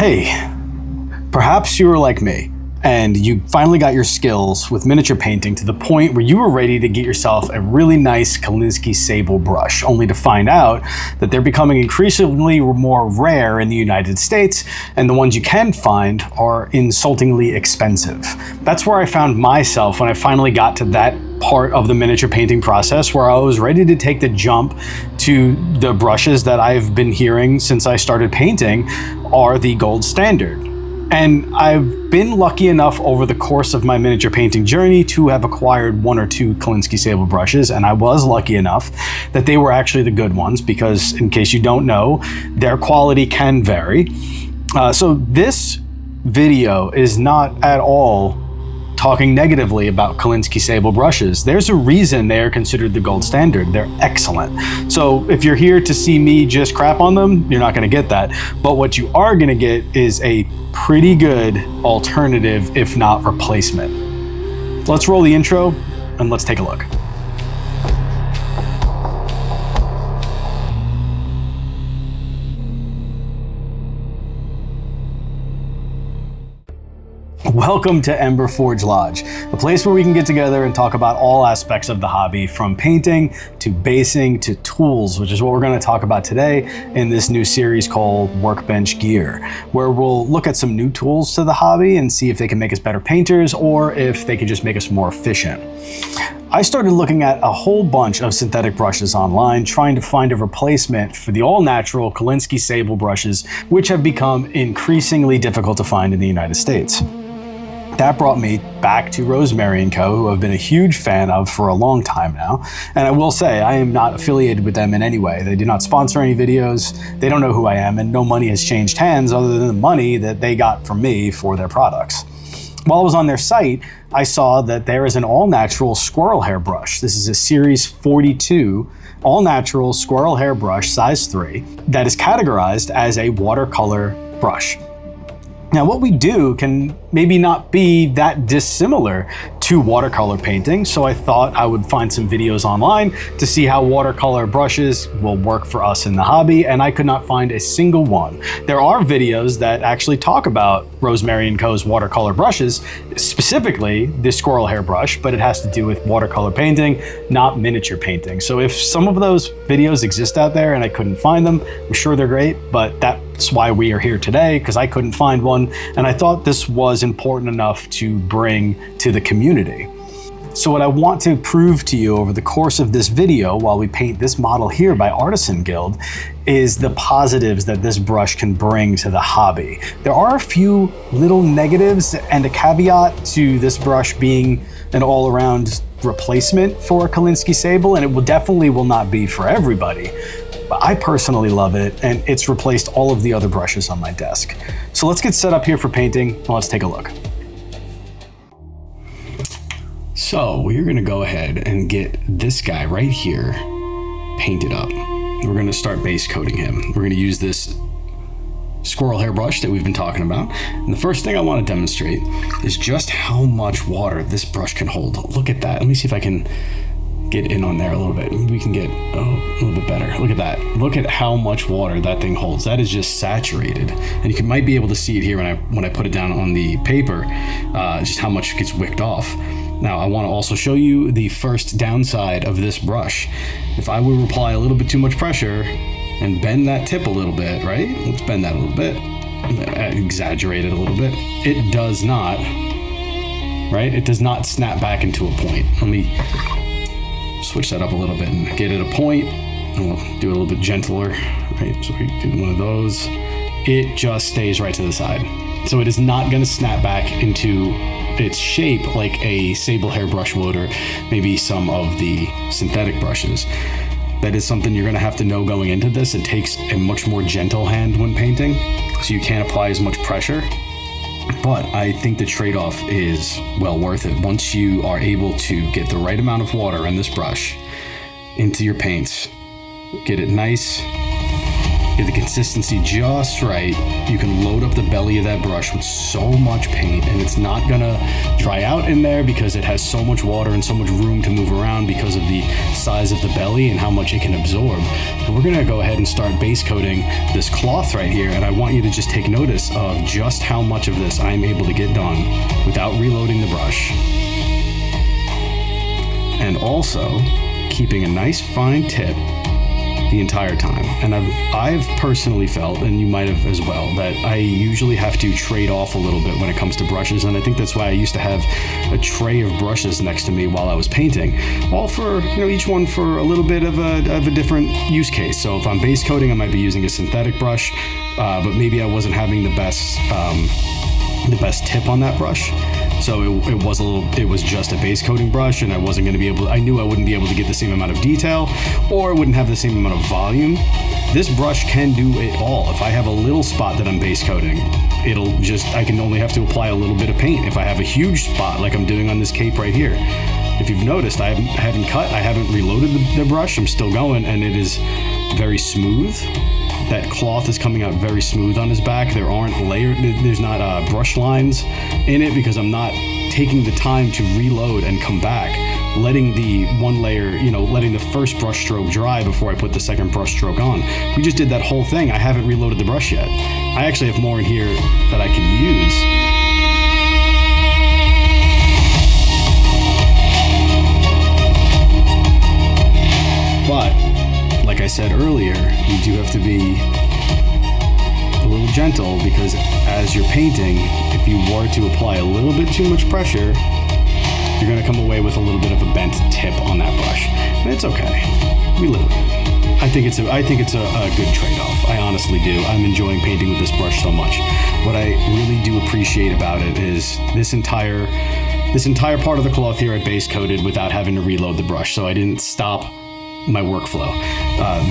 Hey, perhaps you were like me, and you finally got your skills with miniature painting to the point where you were ready to get yourself a really nice Kolinsky Sable brush, only to find out that they're becoming increasingly more rare in the United States, and the ones you can find are insultingly expensive. That's where I found myself when I finally got to that part of the miniature painting process where I was ready to take the jump to the brushes that I've been hearing since I started painting are the gold standard. And I've been lucky enough over the course of my miniature painting journey to have acquired one or two Kolinsky Sable brushes, and I was lucky enough that they were actually the good ones because, in case you don't know, their quality can vary. So this video is not at all talking negatively about Kolinsky Sable brushes. There's a reason they are considered the gold standard. They're excellent. So if you're here to see me just crap on them, you're not gonna get that. But what you are gonna get is a pretty good alternative, if not replacement. Let's roll the intro and let's take a look. Welcome to EmberForge Lodge, a place where we can get together and talk about all aspects of the hobby, from painting to basing to tools, which is what we're going to talk about today in this new series called Workbench Gear, where we'll look at some new tools to the hobby and see if they can make us better painters or if they can just make us more efficient. I started looking at a whole bunch of synthetic brushes online, trying to find a replacement for the all-natural Kolinsky Sable brushes, which have become increasingly difficult to find in the United States. That brought me back to Rosemary Co, who I've been a huge fan of for a long time now. And I will say, I am not affiliated with them in any way. They do not sponsor any videos, they don't know who I am, and no money has changed hands other than the money that they got from me for their products. While I was on their site, I saw that there is an all-natural squirrel hair brush. This is a Series 42 all-natural squirrel hair brush, size 3, that is categorized as a watercolor brush. Now, what we do can maybe not be that dissimilar to watercolor painting, so I thought I would find some videos online to see how watercolor brushes will work for us in the hobby, and I could not find a single one. There are videos that actually talk about Rosemary Co's watercolor brushes, specifically the squirrel hair brush, but it has to do with watercolor painting, not miniature painting. So if some of those videos exist out there and I couldn't find them, I'm sure they're great, but that's why we are here today, because I couldn't find one, and I thought this was important enough to bring to the community. So what I want to prove to you over the course of this video, while we paint this model here by Artisan Guild, is the positives that this brush can bring to the hobby. There are a few little negatives and a caveat to this brush being an all-around replacement for a Kolinsky Sable, and it definitely will not be for everybody. But I personally love it, and it's replaced all of the other brushes on my desk. So let's get set up here for painting, and let's take a look. So we're gonna go ahead and get this guy right here painted up. We're gonna start base coating him. We're gonna use this squirrel hair brush that we've been talking about. And the first thing I wanna demonstrate is just how much water this brush can hold. Look at that. Let me see if I can get in on there a little bit. Maybe we can get a little bit better. Look at that. Look at how much water that thing holds. That is just saturated. And you might be able to see it here when I put it down on the paper, just how much gets wicked off. Now, I want to also show you the first downside of this brush. If I would apply a little bit too much pressure and bend that tip a little bit, right? Let's bend that a little bit. Exaggerate it a little bit. It does not, right? It does not snap back into a point. Let me switch that up a little bit and get it a point, and we'll do it a little bit gentler, right? So we do one of those. It just stays right to the side. So it is not going to snap back into its shape like a sable hair brush would, or maybe some of the synthetic brushes. That is something you're going to have to know going into this. It takes a much more gentle hand when painting, so you can't apply as much pressure. But I think the trade-off is well worth it. Once you are able to get the right amount of water in this brush into your paints, get it nice Get the consistency just right. You can load up the belly of that brush with so much paint, and it's not gonna dry out in there because it has so much water and so much room to move around because of the size of the belly and how much it can absorb. And we're gonna go ahead and start base coating this cloth right here, and I want you to just take notice of just how much of this I'm able to get done without reloading the brush. And also keeping a nice fine tip the entire time. And I've personally felt, and you might have as well, that I usually have to trade off a little bit when it comes to brushes, and I think that's why I used to have a tray of brushes next to me while I was painting, all for, each one for a little bit of a different use case. So if I'm base coating, I might be using a synthetic brush, but maybe I wasn't having the best tip on that brush. So it was just a base coating brush, and I knew I wouldn't be able to get the same amount of detail, or it wouldn't have the same amount of volume. This brush can do it all. If I have a little spot that I'm base coating, I can only have to apply a little bit of paint. If I have a huge spot, like I'm doing on this cape right here, if you've noticed, I haven't cut, I haven't reloaded the brush, I'm still going, and it is very smooth. That cloth is coming out very smooth on his back. There's not brush lines in it because I'm not taking the time to reload and come back, letting the one layer, letting the first brush stroke dry before I put the second brush stroke on. We just did that whole thing. I haven't reloaded the brush yet. I actually have more in here that I can use. But like I said earlier, you do have to be a little gentle, because as you're painting, if you were to apply a little bit too much pressure, you're going to come away with a little bit of a bent tip on that brush. And it's okay. We live with it. I think it's a good trade-off. I honestly do. I'm enjoying painting with this brush so much. What I really do appreciate about it is this entire part of the cloth here I base coated without having to reload the brush, so I didn't stop my workflow.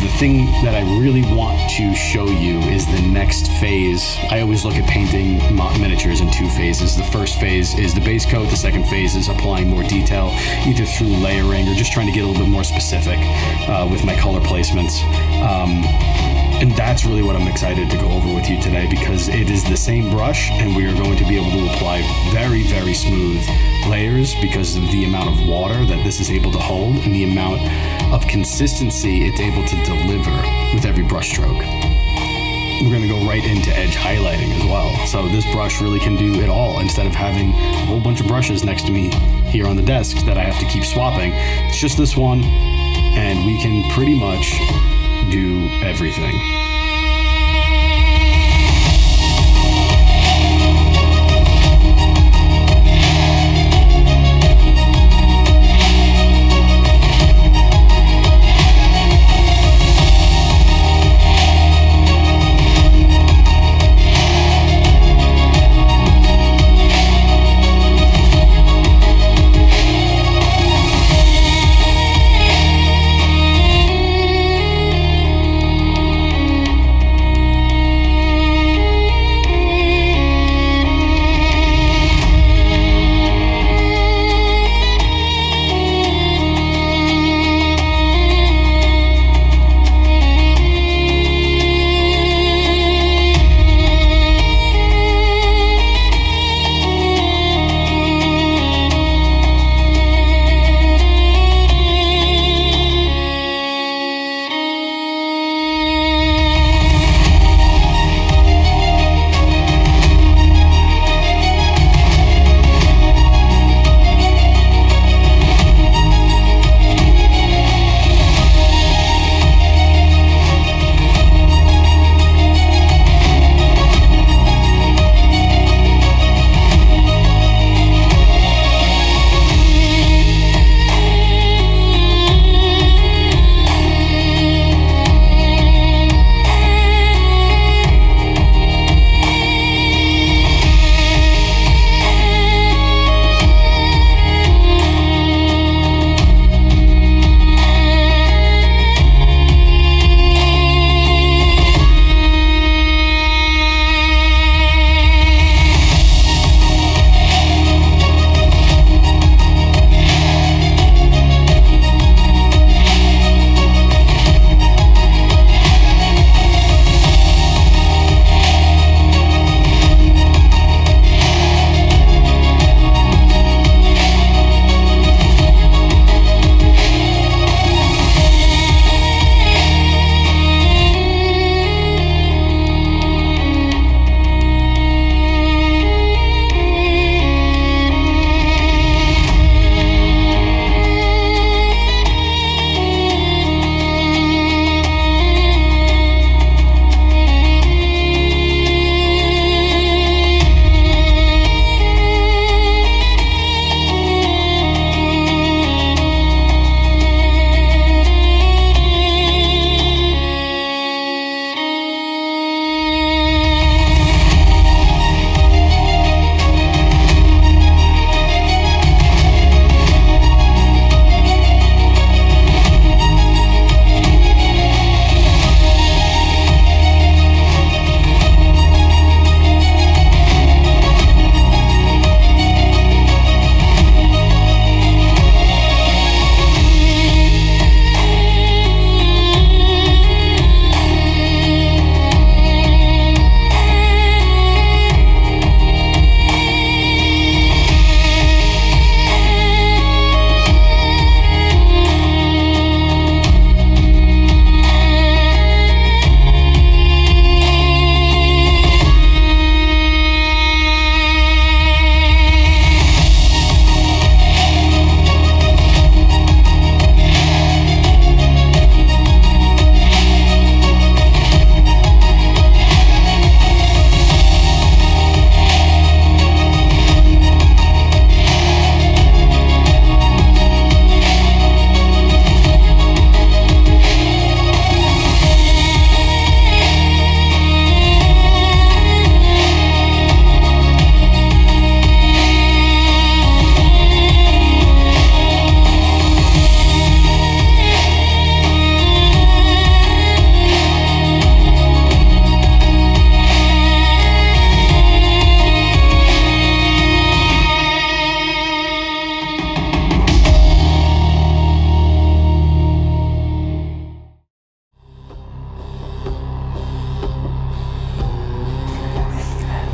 The thing that I really want to show you is the next phase. I always look at painting miniatures in two phases. The first phase is the base coat. The second phase is applying more detail, either through layering or just trying to get a little bit more specific with my color placements. And that's really what I'm excited to go over with you today, because it is the same brush and we are going to be able to apply very, very smooth layers because of the amount of water that this is able to hold and the amount of consistency it's able to deliver with every brush stroke. We're going to go right into edge highlighting as well. So this brush really can do it all. Instead of having a whole bunch of brushes next to me here on the desk that I have to keep swapping, it's just this one, and we can pretty much do everything.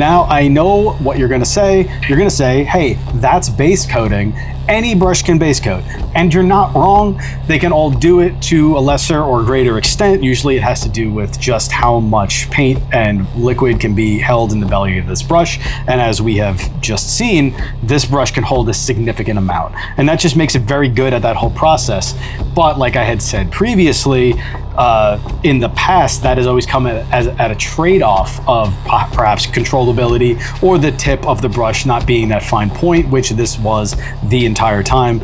Now, I know what you're gonna say. You're gonna say, hey, that's base coating. Any brush can base coat. And you're not wrong. They can all do it to a lesser or greater extent. Usually it has to do with just how much paint and liquid can be held in the belly of this brush. And as we have just seen, this brush can hold a significant amount. And that just makes it very good at that whole process. But like I had said previously, in the past, that has always come at a trade-off of perhaps controllability or the tip of the brush not being that fine point, which this was the entire time.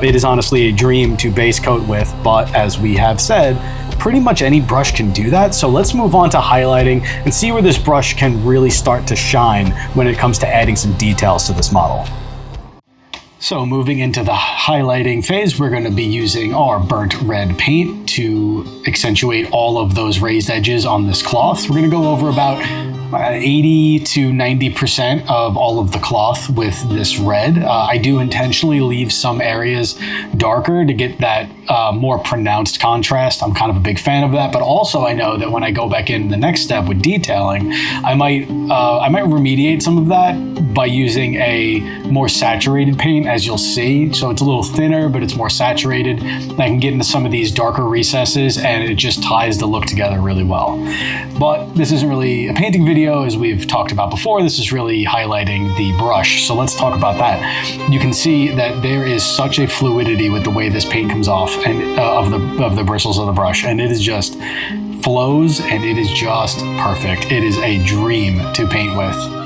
It is honestly a dream to base coat with, but as we have said, pretty much any brush can do that. So let's move on to highlighting and see where this brush can really start to shine when it comes to adding some details to this model. So moving into the highlighting phase, we're going to be using our burnt red paint to accentuate all of those raised edges on this cloth. We're going to go over about 80 to 90% of all of the cloth with this red. I do intentionally leave some areas darker to get that more pronounced contrast. I'm kind of a big fan of that, but also I know that when I go back in the next step with detailing, I might remediate some of that by using a more saturated paint, as you'll see. So it's a little thinner, but it's more saturated. I can get into some of these darker recesses and it just ties the look together really well. But this isn't really a painting video, as we've talked about before. This is really highlighting the brush. So let's talk about that. You can see that there is such a fluidity with the way this paint comes off and of the bristles of the brush, and it is just flows and it is just perfect. It is a dream to paint with.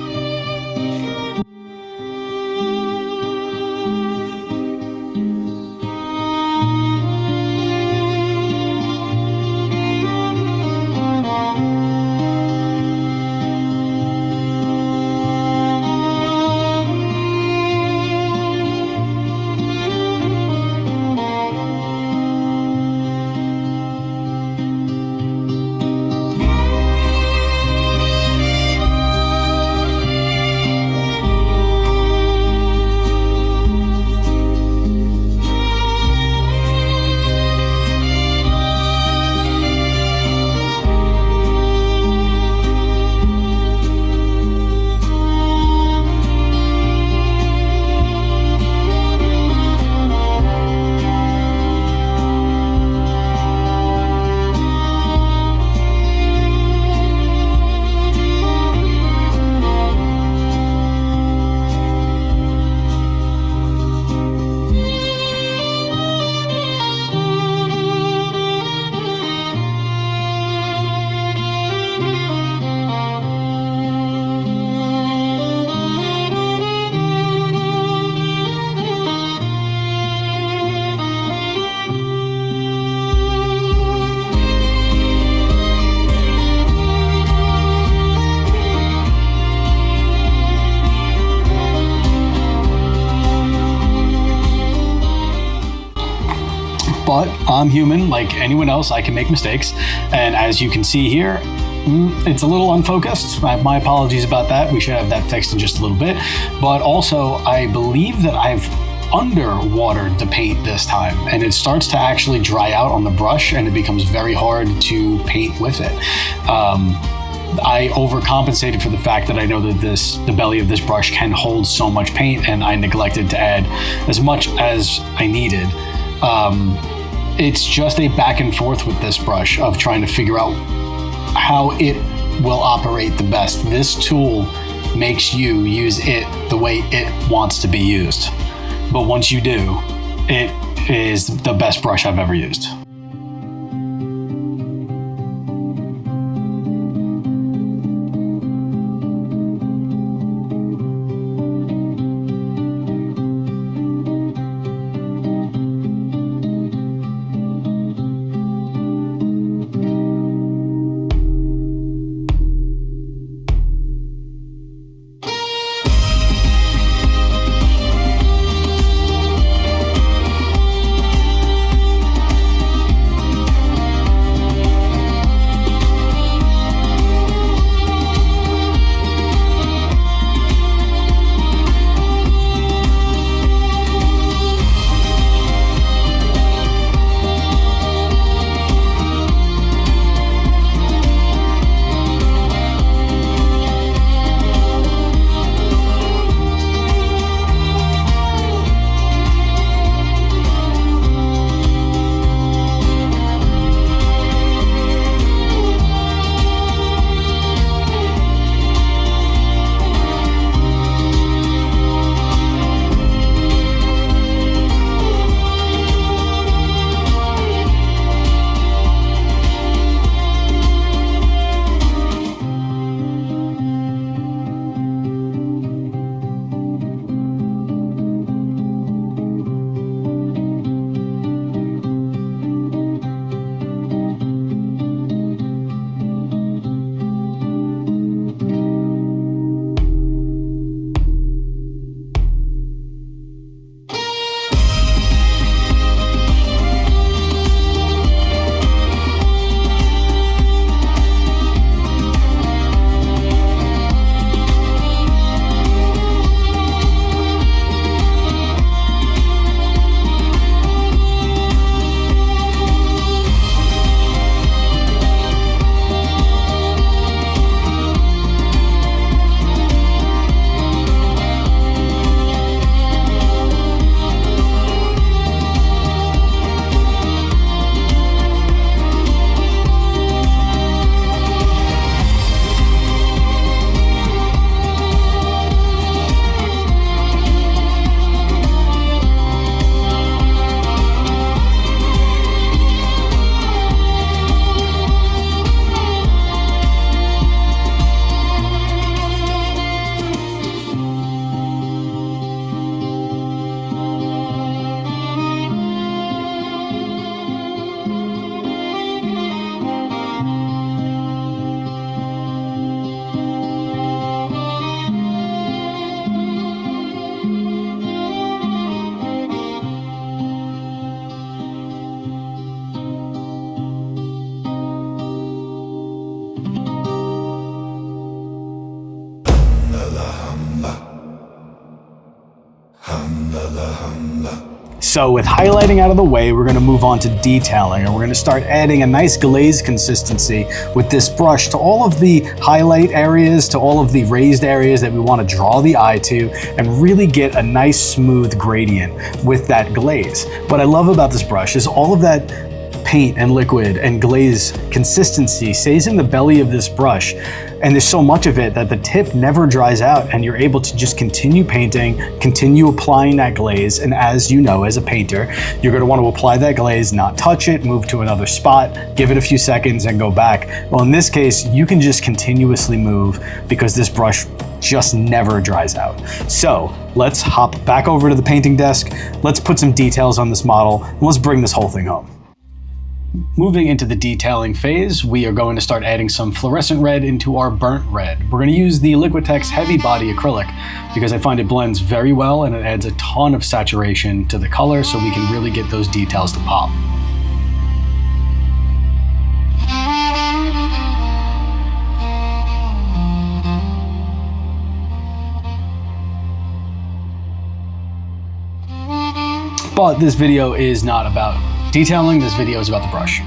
But I'm human, like anyone else. I can make mistakes, and as you can see here, it's a little unfocused. My apologies about that. We should have that fixed in just a little bit. But also, I believe that I've underwatered the paint this time, and it starts to actually dry out on the brush, and it becomes very hard to paint with it. I overcompensated for the fact that I know that the belly of this brush can hold so much paint, and I neglected to add as much as I needed. It's just a back and forth with this brush of trying to figure out how it will operate the best. This tool makes you use it the way it wants to be used. But once you do, it is the best brush I've ever used. So with highlighting out of the way, we're gonna move on to detailing, and we're gonna start adding a nice glaze consistency with this brush to all of the highlight areas, to all of the raised areas that we wanna draw the eye to, and really get a nice smooth gradient with that glaze. What I love about this brush is all of that paint and liquid and glaze consistency stays in the belly of this brush, and there's so much of it that the tip never dries out, and you're able to just continue painting, continue applying that glaze. And as you know, as a painter, you're going to want to apply that glaze, not touch it, move to another spot, give it a few seconds and go back. Well, in this case, you can just continuously move because this brush just never dries out. So let's hop back over to the painting desk. Let's put some details on this model, and let's bring this whole thing home. Moving into the detailing phase, we are going to start adding some fluorescent red into our burnt red. We're going to use the Liquitex Heavy Body Acrylic because I find it blends very well and it adds a ton of saturation to the color, so we can really get those details to pop. But this video is not about detailing, this video is about the brush.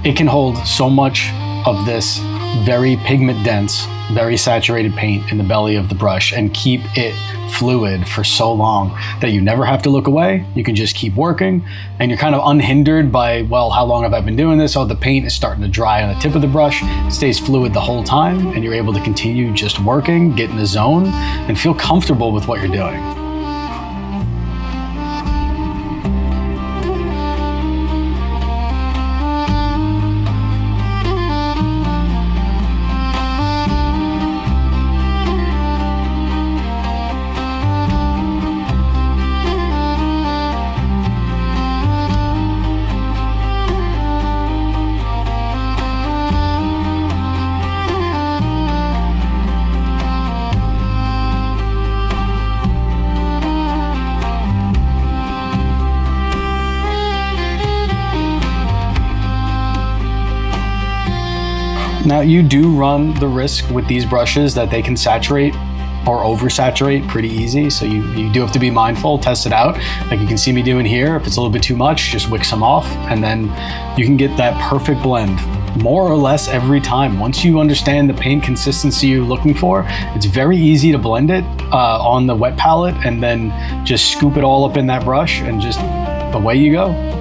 It can hold so much of this very pigment dense, very saturated paint in the belly of the brush and keep it fluid for so long that you never have to look away. You can just keep working and you're kind of unhindered by, well, how long have I been doing this? Oh, the paint is starting to dry on the tip of the brush. It stays fluid the whole time and you're able to continue just working, get in the zone and feel comfortable with what you're doing. Now you do run the risk with these brushes that they can saturate or oversaturate pretty easy. So you do have to be mindful, test it out. Like you can see me doing here, if it's a little bit too much, just wick some off and then you can get that perfect blend more or less every time. Once you understand the paint consistency you're looking for, it's very easy to blend it on the wet palette and then just scoop it all up in that brush and just away you go.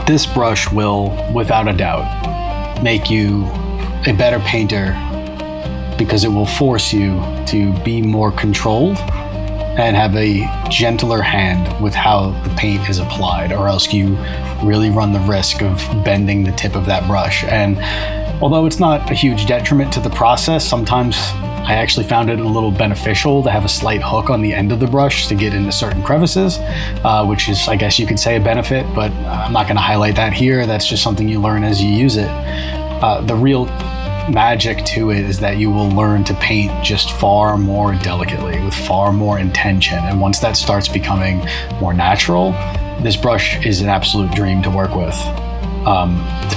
This brush will, without a doubt, make you a better painter because it will force you to be more controlled and have a gentler hand with how the paint is applied, or else you really run the risk of bending the tip of that brush. And although it's not a huge detriment to the process, sometimes I actually found it a little beneficial to have a slight hook on the end of the brush to get into certain crevices, which is, I guess you could say, a benefit, but I'm not gonna highlight that here. That's just something you learn as you use it. The real magic to it is that you will learn to paint just far more delicately with far more intention. And once that starts becoming more natural, this brush is an absolute dream to work with.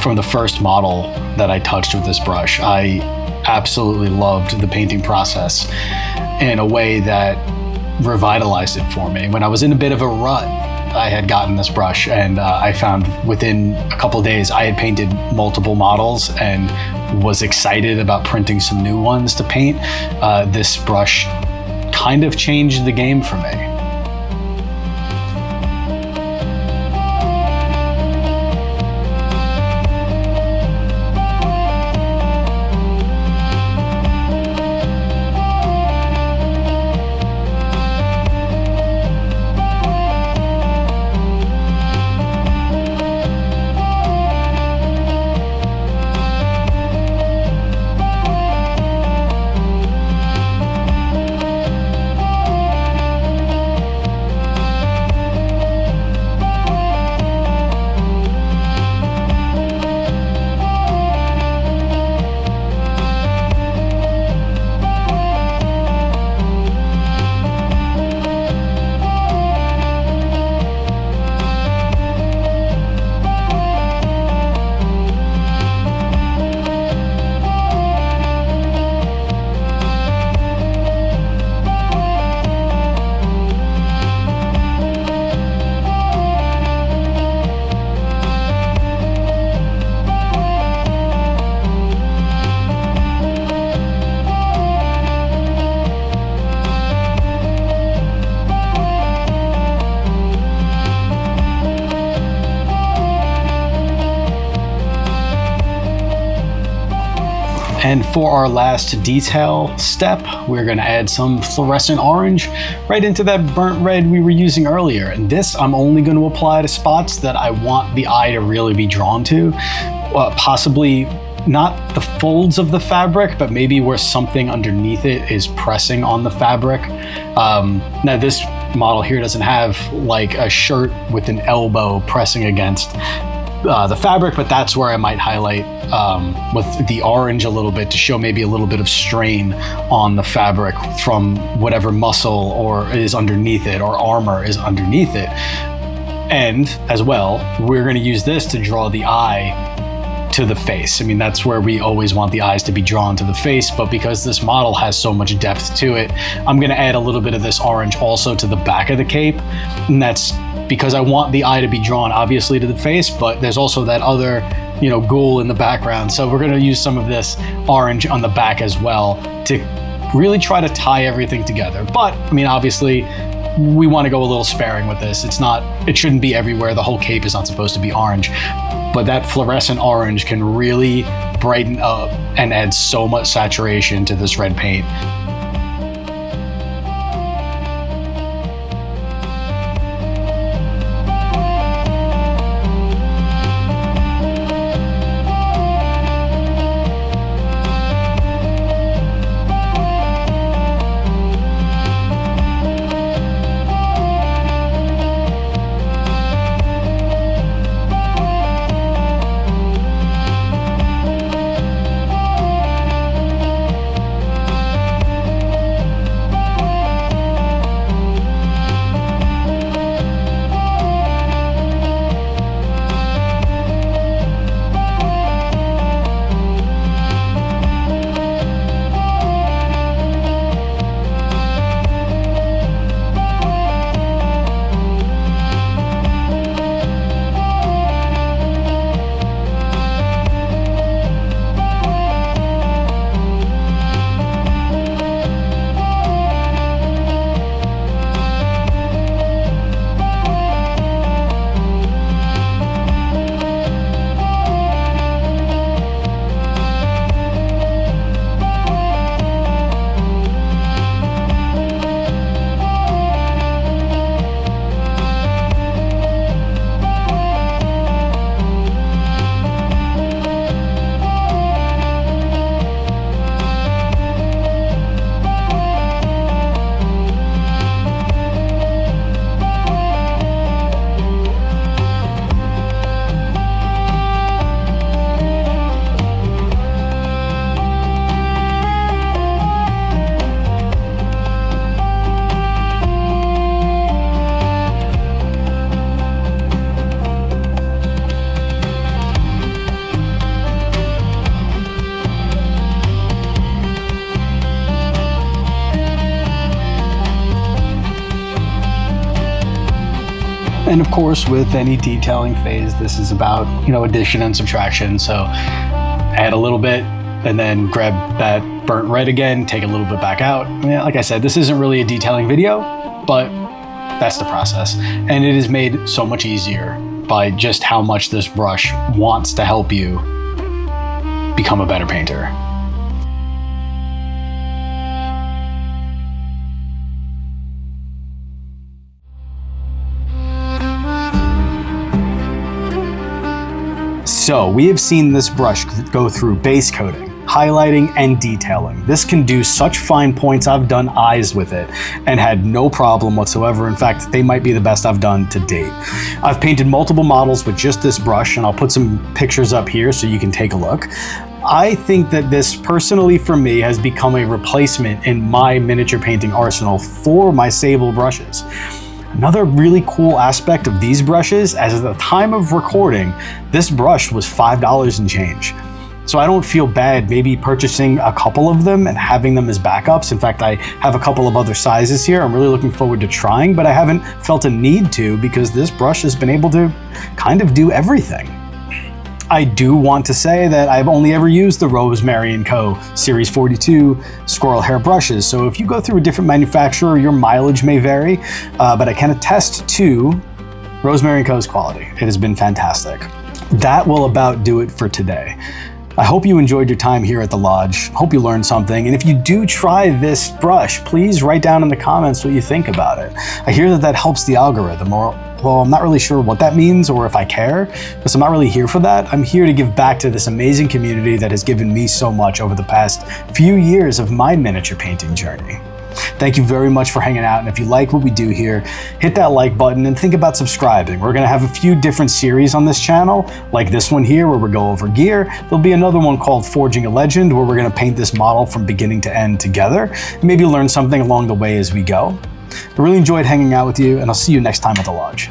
From the first model that I touched with this brush, I absolutely loved the painting process in a way that revitalized it for me. When I was in a bit of a rut, I had gotten this brush and I found within a couple of days I had painted multiple models and was excited about printing some new ones to paint. This brush kind of changed the game for me. And for our last detail step, we're gonna add some fluorescent orange right into that burnt red we were using earlier. And this I'm only gonna apply to spots that I want the eye to really be drawn to, possibly not the folds of the fabric, but maybe where something underneath it is pressing on the fabric. Now this model here doesn't have like a shirt with an elbow pressing against the fabric, but that's where I might highlight with the orange a little bit to show maybe a little bit of strain on the fabric from whatever muscle or is underneath it or armor is underneath it. And as well, we're going to use this to draw the eye to the face. I mean, that's where we always want the eyes to be drawn to the face, but because this model has so much depth to it, I'm gonna add a little bit of this orange also to the back of the cape. And that's because I want the eye to be drawn obviously to the face, but there's also that other, ghoul in the background. So we're gonna use some of this orange on the back as well to really try to tie everything together. But I mean, obviously, we want to go a little sparing with this. It shouldn't be everywhere. The whole cape is not supposed to be orange. But that fluorescent orange can really brighten up and add so much saturation to this red paint. And of course, with any detailing phase, this is about, addition and subtraction. So add a little bit and then grab that burnt red again, take a little bit back out. Like I said, this isn't really a detailing video, but that's the process. And it is made so much easier by just how much this brush wants to help you become a better painter. So we have seen this brush go through base coating, highlighting, and detailing. This can do such fine points. I've done eyes with it and had no problem whatsoever. In fact, they might be the best I've done to date. I've painted multiple models with just this brush, and I'll put some pictures up here so you can take a look. I think that this personally for me has become a replacement in my miniature painting arsenal for my Sable brushes. Another really cool aspect of these brushes, as at the time of recording, this brush was $5 and change. So I don't feel bad maybe purchasing a couple of them and having them as backups. In fact, I have a couple of other sizes here I'm really looking forward to trying, but I haven't felt a need to because this brush has been able to kind of do everything. I do want to say that I've only ever used the Rosemary Co Series 42 squirrel hair brushes. So if you go through a different manufacturer, your mileage may vary, but I can attest to Rosemary Co's quality. It has been fantastic. That will about do it for today. I hope you enjoyed your time here at the Lodge. Hope you learned something. And if you do try this brush, please write down in the comments what you think about it. I hear that helps the algorithm, or well, I'm not really sure what that means or if I care, because I'm not really here for that. I'm here to give back to this amazing community that has given me so much over the past few years of my miniature painting journey. Thank you very much for hanging out, and if you like what we do here, hit that like button and think about subscribing. We're going to have a few different series on this channel, like this one here where we go over gear. There'll be another one called Forging a Legend where we're going to paint this model from beginning to end together, and maybe learn something along the way as we go. I really enjoyed hanging out with you, and I'll see you next time at the Lodge.